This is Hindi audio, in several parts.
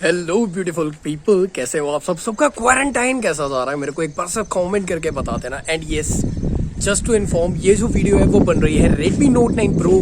हेलो ब्यूटीफुल पीपल, कैसे हो आप सब? सबका क्वारंटाइन कैसा जा रहा है? मेरे को एक बार सब कमेंट करके बता देना। And yes, just to inform, ये जो वीडियो है वो बन रही है Redmi Note 9 Pro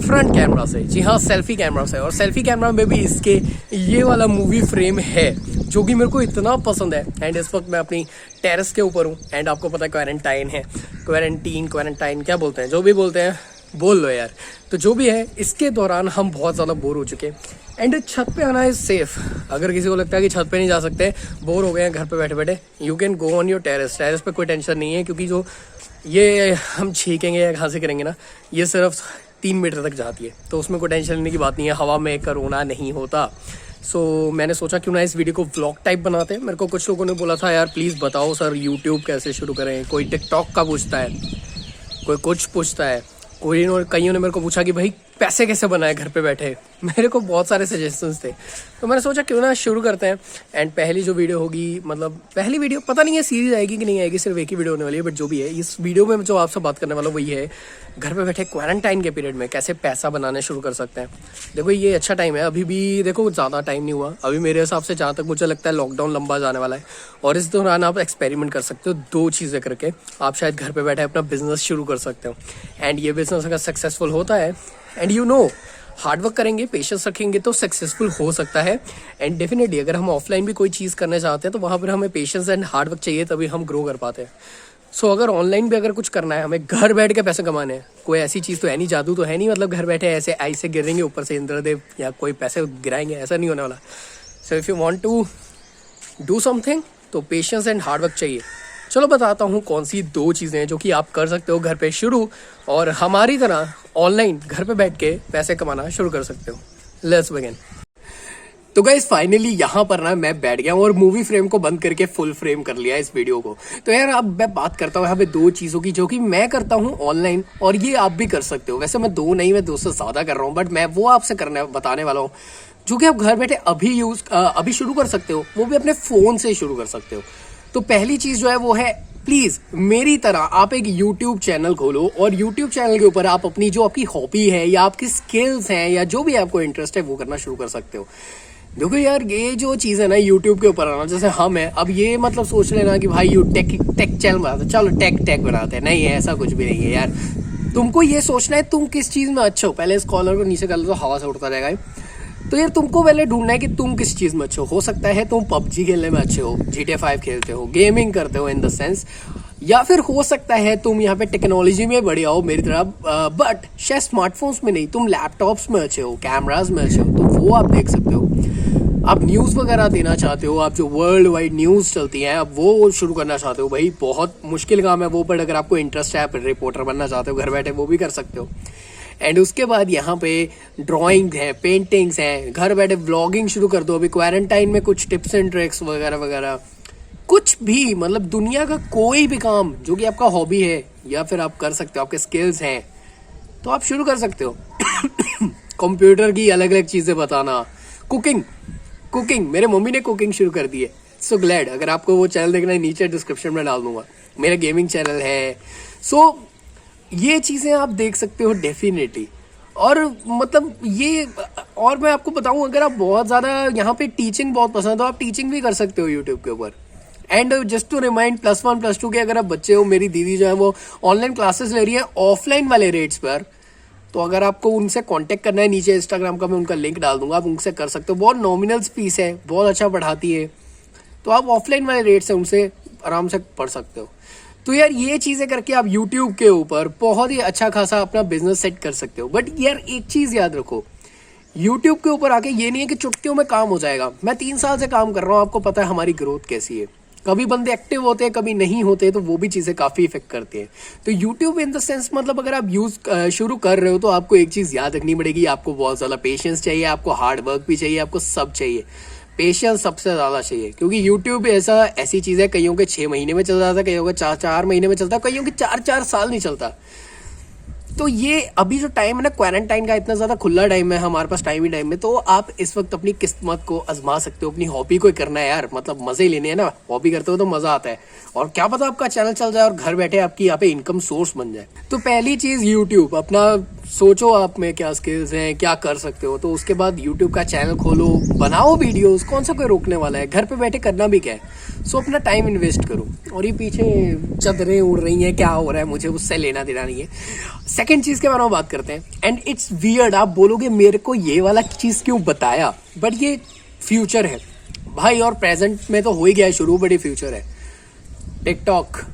front camera से। जी हाँ, सेल्फी कैमरा से। और सेल्फी कैमरा में भी इसके ये वाला मूवी फ्रेम है जो कि मेरे को इतना पसंद है। एंड इस वक्त मैं अपनी टेरेस के ऊपर हूँ। एंड आपको पता है क्वारंटाइन है, क्वारंटाइन क्या बोलते हैं, जो भी बोलते हैं बोल लो यार। तो जो भी है, इसके दौरान हम बहुत ज़्यादा बोर हो चुके हैं। एंड छत पे आना इज सेफ। अगर किसी को लगता है कि छत पे नहीं जा सकते, बोर हो गए हैं घर पे बैठे बैठे, you can go on your terrace. Terrace पे कोई टेंशन नहीं है, क्योंकि जो ये हम छींकेंगे या घासे करेंगे ना, ये सिर्फ 3 मीटर तक जाती है, तो उसमें कोई टेंशन लेने की बात नहीं है। हवा में कोरोना नहीं होता। सो मैंने सोचा क्यों ना इस वीडियो को व्लॉग टाइप बनाते हैं। मेरे को कुछ लोगों ने बोला था यार प्लीज़ बताओ सर यूट्यूब कैसे शुरू करें। कोई टिकटॉक का पूछता है, कोई कुछ पूछता है, कईयों ने मेरे को पूछा कि भाई पैसे कैसे बनाए घर पे बैठे। मेरे को बहुत सारे सजेशंस थे, तो मैंने सोचा क्यों ना शुरू करते हैं। एंड पहली जो वीडियो होगी, मतलब पहली वीडियो पता नहीं है सीरीज आएगी कि नहीं आएगी, सिर्फ एक ही वीडियो होने वाली है। बट जो भी है, इस वीडियो में जो आपसे बात करने वाला हूँ वही है घर पे बैठे क्वारंटाइन के पीरियड में कैसे पैसा बनाने शुरू कर सकते हैं। देखो ये अच्छा टाइम है, अभी भी देखो ज़्यादा टाइम नहीं हुआ अभी मेरे हिसाब से, जहाँ तक मुझे लगता है लॉकडाउन लंबा जाने वाला है। और इस दौरान आप एक्सपेरिमेंट कर सकते हो 2 चीज़ें करके। आप शायद घर पे बैठे अपना बिजनेस शुरू कर सकते हो। एंड ये बिजनेस अगर सक्सेसफुल होता है, एंड यू नो, हार्डवर्क करेंगे, पेशेंस रखेंगे तो सक्सेसफुल हो सकता है। एंड डेफिनेटली अगर हम ऑफलाइन भी कोई चीज़ करना चाहते हैं तो वहाँ पर हमें पेशेंस एंड हार्डवर्क चाहिए, तभी हम ग्रो कर पाते हैं। सो अगर ऑनलाइन भी अगर कुछ करना है, हमें घर बैठ के पैसे कमाने हैं, कोई ऐसी चीज़ तो है नहीं, जादू तो है नहीं, मतलब घर बैठे ऐसे आई से गिरेंगे ऊपर से इंद्रदेव या कोई पैसे गिराएंगे, ऐसा नहीं होने वाला। So if you want to do something तो पेशेंस एंड हार्डवर्क चाहिए। चलो बताता हूँ कौन सी 2 चीज़ें हैं जो कि आप कर सकते हो घर पे शुरू, और हमारी तरह ऑनलाइन घर पे बैठ के पैसे कमाना शुरू कर सकते हो। Let's begin. तो गाइस फाइनली यहाँ पर ना मैं बैठ गया हूँ और मूवी फ्रेम को बंद करके फुल फ्रेम कर लिया इस वीडियो को। तो यार अब मैं बात करता हूँ यहाँ पे 2 चीज़ों की जो कि मैं करता हूँ ऑनलाइन, और ये आप भी कर सकते हो। वैसे मैं 2 नहीं, मैं 2 से ज़्यादा कर रहा हूँ, बट मैं वो आपसे बताने वाला हूँ जो कि आप घर बैठे अभी शुरू कर सकते हो, वो भी अपने फ़ोन से शुरू कर सकते हो। तो पहली चीज़ जो है वो है, प्लीज़ मेरी तरह आप एक YouTube चैनल खोलो, और YouTube चैनल के ऊपर आप अपनी जो आपकी हॉबी है या आपकी स्किल्स हैं या जो भी आपको इंटरेस्ट है वो करना शुरू कर सकते हो। देखो यार, ये जो चीज़ है ना YouTube के ऊपर आना, जैसे हम हैं अब, ये मतलब सोच लेना कि भाई यू टेक चैनल बनाते, चलो टेक बनाते हैं, नहीं है, ऐसा कुछ भी नहीं है यार। तुमको ये सोचना है तुम किस चीज़ में अच्छे हो। पहले इस कॉलर को नीचे कर लो तो हवा से उड़ता रहेगा। तो यार तुमको पहले ढूंढना है कि तुम किस चीज़ में अच्छे हो। सकता है तुम PUBG खेलने में अच्छे हो, GTA 5 खेलते हो, गेमिंग करते हो इन द सेंस, या फिर हो सकता है तुम यहाँ पे टेक्नोलॉजी में बढ़िया हो मेरी तरह, बट शायद स्मार्टफोन्स में नहीं, तुम लैपटॉप्स में अच्छे हो, कैमराज में अच्छे हो, तो वो आप देख सकते हो। आप न्यूज़ वगैरह देना चाहते हो, आप जो वर्ल्ड वाइड न्यूज़ चलती हैं आप वो शुरू करना चाहते हो, भाई बहुत मुश्किल काम है वो, पर अगर आपको इंटरेस्ट है, आप रिपोर्टर बनना चाहते हो घर बैठे, वो भी कर सकते हो। एंड उसके बाद यहाँ पे ड्राइंग है, पेंटिंग्स हैं, घर बैठे व्लॉगिंग शुरू कर दो। अभी क्वारंटाइन में कुछ टिप्स एंड ट्रिक्स वगैरह वगैरह, कुछ भी, मतलब दुनिया का कोई भी काम जो कि आपका हॉबी है या फिर आप कर सकते हो, आपके स्किल्स हैं, तो आप शुरू कर सकते हो। कंप्यूटर की अलग अलग चीज़ें बताना, कुकिंग, मेरे मम्मी ने कुकिंग शुरू कर दी है। सो ग्लैड, अगर आपको वो चैनल देखना है नीचे डिस्क्रिप्शन में डाल दूंगा, मेरा गेमिंग चैनल है। सो ये चीज़ें आप देख सकते हो डेफिनेटली। और मतलब ये, और मैं आपको बताऊं, अगर आप बहुत ज़्यादा यहाँ पे टीचिंग बहुत पसंद है तो आप टीचिंग भी कर सकते हो यूट्यूब के ऊपर। एंड जस्ट टू रिमाइंड, +1 +2 के अगर आप बच्चे हो, मेरी दीदी जो है वो ऑनलाइन क्लासेस ले रही है ऑफलाइन वाले रेट्स पर, तो अगर आपको उनसे कांटेक्ट करना है, नीचे इंस्टाग्राम का मैं उनका लिंक डाल दूंगा, आप उनसे कर सकते हो। बहुत नॉमिनल फीस है, बहुत अच्छा पढ़ाती है, तो आप ऑफलाइन वाले रेट से उनसे आराम से पढ़ सकते हो। तो यार ये चीज़ें करके आप YouTube के ऊपर बहुत ही अच्छा खासा अपना बिजनेस सेट कर सकते हो। बट यार एक चीज़ याद रखो, YouTube के ऊपर आके ये नहीं है कि चुटकियों में काम हो जाएगा। मैं 3 साल से काम कर रहा हूँ, आपको पता है हमारी ग्रोथ कैसी है। कभी बंदे एक्टिव होते हैं, कभी नहीं होते, तो वो भी चीज़ें काफ़ी इफेक्ट करती हैं। तो YouTube इन द सेंस, मतलब अगर आप शुरू कर रहे हो तो आपको एक चीज़ याद रखनी पड़ेगी, आपको बहुत ज़्यादा पेशेंस चाहिए, आपको हार्ड वर्क भी चाहिए, आपको सब चाहिए। पेशेंस सबसे ज़्यादा चाहिए, क्योंकि YouTube ऐसी चीज़ है, कईयों के 6 महीने में चल जाता है, कईयों के 4 महीने में चलता है, कईयों के 4 साल नहीं चलता। तो ये अभी जो टाइम है ना क्वारंटाइन का, इतना ज़्यादा खुला टाइम है हमारे पास, टाइम ही टाइम है, तो आप इस वक्त अपनी किस्मत को आजमा सकते हो। अपनी हॉबी को करना है यार, मतलब मज़े लेने हैं ना, हॉबी करते हो तो मज़ा आता है, और क्या पता आपका चैनल चल जाए और घर बैठे आपकी यहाँ पे इनकम सोर्स बन जाए। तो पहली चीज़ YouTube, अपना सोचो आप में क्या स्किल्स हैं, क्या कर सकते हो, तो उसके बाद यूट्यूब का चैनल खोलो, बनाओ वीडियोस, कौन सा कोई रोकने वाला है, घर पे बैठे करना भी क्या है। सो अपना टाइम इन्वेस्ट करो। और ये पीछे चादरें उड़ रही हैं, क्या हो रहा है, मुझे उससे लेना देना नहीं है। सेकंड चीज के बारे में बात करते हैं। एंड इट्स वियर्ड, आप बोलोगे मेरे को ये वाला चीज क्यों बताया, बट ये फ्यूचर है भाई, और प्रेजेंट में तो हो ही गया है शुरू, बड़ी फ्यूचर है। टिकटॉक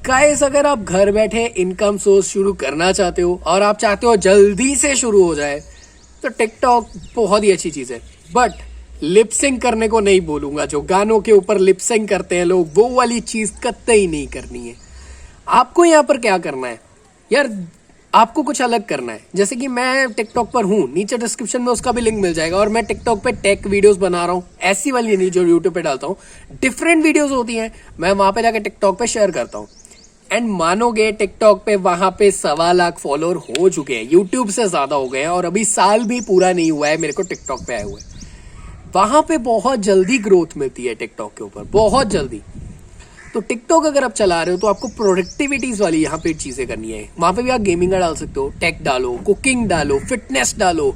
गाइस, अगर आप घर बैठे इनकम सोर्स शुरू करना चाहते हो और आप चाहते हो जल्दी से शुरू हो जाए, तो टिकटॉक बहुत ही अच्छी चीज है। बट लिपसिंग करने को नहीं बोलूंगा, जो गानों के ऊपर लिपसिंग करते हैं लोग, वो वाली चीज कतई नहीं करनी है। आपको यहाँ पर क्या करना है यार, आपको कुछ अलग करना है। जैसे कि मैं टिकटॉक पर हूँ, नीचे डिस्क्रिप्शन में उसका भी लिंक मिल जाएगा। और मैं टिकटॉक पे टेक वीडियोस बना रहा हूँ, ऐसी वाली नहीं जो यूट्यूब पे डालता हूँ, डिफरेंट वीडियोस होती हैं, मैं वहां पे जाकर टिकटॉक पे शेयर करता हूँ। एंड मानोगे टिकटॉक पे वहां पे 1.25 लाख फॉलोअर हो चुके हैं, यूट्यूब से ज्यादा हो गए हैं, और अभी साल भी पूरा नहीं हुआ है मेरे को टिकटॉक पे आए हुए। वहां पे बहुत जल्दी ग्रोथ मिलती है टिकटॉक के ऊपर, बहुत जल्दी। तो टिकटॉक अगर आप चला रहे हो तो आपको प्रोडक्टिविटीज वाली यहाँ पे चीजें करनी है। वहां पे भी आप गेमिंग डाल सकते हो, टेक डालो, कुकिंग डालो, फिटनेस डालो,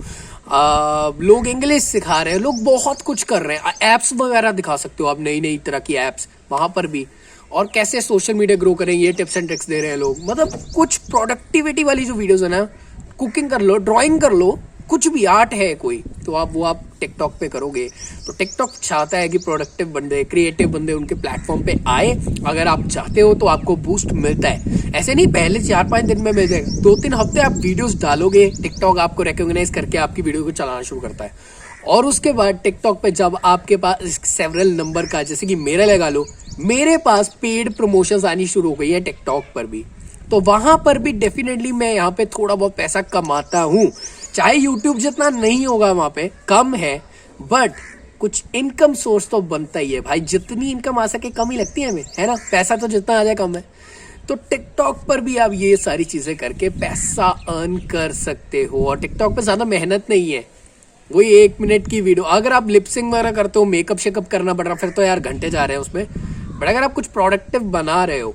लोग इंग्लिश सिखा रहे हैं, लोग बहुत कुछ कर रहे हैं, एप्स वगैरह दिखा सकते हो आप, नई नई तरह की एप्स वहां पर भी। और कैसे सोशल मीडिया ग्रो करें, ये टिप्स एंड ट्रिक्स दे रहे हैं लोग। मतलब कुछ प्रोडक्टिविटी वाली जो वीडियोस है ना, कुकिंग कर लो, ड्राइंग कर लो, कुछ भी आर्ट है कोई, तो आप टिकटॉक पे करोगे। तो टिकटॉक चाहता है कि प्रोडक्टिव बंदे, क्रिएटिव बंदे उनके प्लेटफॉर्म पे आए। अगर आप चाहते हो तो आपको बूस्ट मिलता है। ऐसे नहीं पहले 4-5 दिन में मिल जाएगा, 2-3 हफ्ते आप वीडियोस डालोगे, टिकटॉक आपको रिकॉग्नाइज करके आपकी वीडियो को चलाना शुरू करता है। और उसके बाद टिकटॉक पे जब आपके पास सेवरल नंबर का, जैसे कि मेरा लगा लो, मेरे पास पेड प्रमोशंस आनी शुरू हो गई है टिकटॉक पर भी, तो वहां पर भी डेफिनेटली मैं यहाँ पे थोड़ा बहुत पैसा कमाता हूँ। चाहे यूट्यूब जितना नहीं होगा, वहां पे कम है, बट कुछ इनकम सोर्स तो बनता ही है भाई। जितनी इनकम आ सके कम ही लगती है हमें, है ना। पैसा तो जितना आ जाए कम है। तो टिकटॉक पर भी आप ये सारी चीजें करके पैसा अर्न कर सकते हो। और टिकटॉक पे ज्यादा मेहनत नहीं है, वही 1 मिनट की वीडियो। अगर आप लिपसिंग वगैरह करते हो, मेकअप शेकअप करना पड़ रहा, फिर तो यार घंटे जा रहे हैं उसमें। बट अगर आप कुछ प्रोडक्टिव बना रहे हो,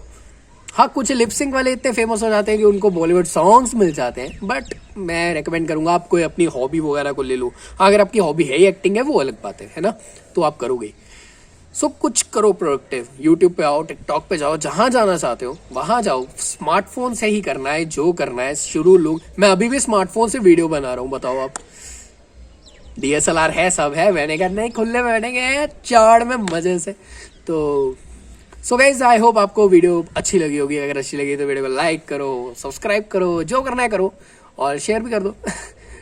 हाँ कुछ लिपसिंग वाले इतने फेमस हो जाते हैं कि उनको बॉलीवुड सॉन्ग्स मिल जाते हैं, बट मैं रेकमेंड करूंगा आप कोई अपनी हॉबी वगैरह को ले लो। अगर आपकी हॉबी है ही एक्टिंग है, वो अलग बात है ना, तो आप करोगे। सो कुछ करो प्रोडक्टिव, यूट्यूब पे आओ, टिकटॉक पे जाओ, जहां जाना चाहते हो वहां जाओ। स्मार्टफोन से ही करना है जो करना है शुरू। लोग, मैं अभी भी स्मार्टफोन से वीडियो बना रहा हूँ, बताओ आप। DSLR है, सब है, मैंने कहा नहीं खुले बैठेंगे चाड़ में मजे से। तो सो गाइस, आई होप आपको वीडियो अच्छी लगी होगी। अगर अच्छी लगी तो वीडियो को लाइक करो, सब्सक्राइब करो, जो करना है करो, और शेयर भी कर दो।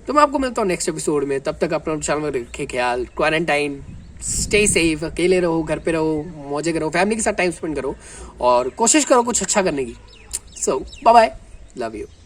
तो मैं आपको मिलता हूँ नेक्स्ट एपिसोड में। तब तक अपना चैनल में रखे ख्याल। क्वारंटाइन, स्टे सेफ, अकेले रहो, घर पे रहो, मौजे करो, फैमिली के साथ टाइम स्पेंड करो, और कोशिश करो कुछ अच्छा करने की। सो बाय बाय, लव यू।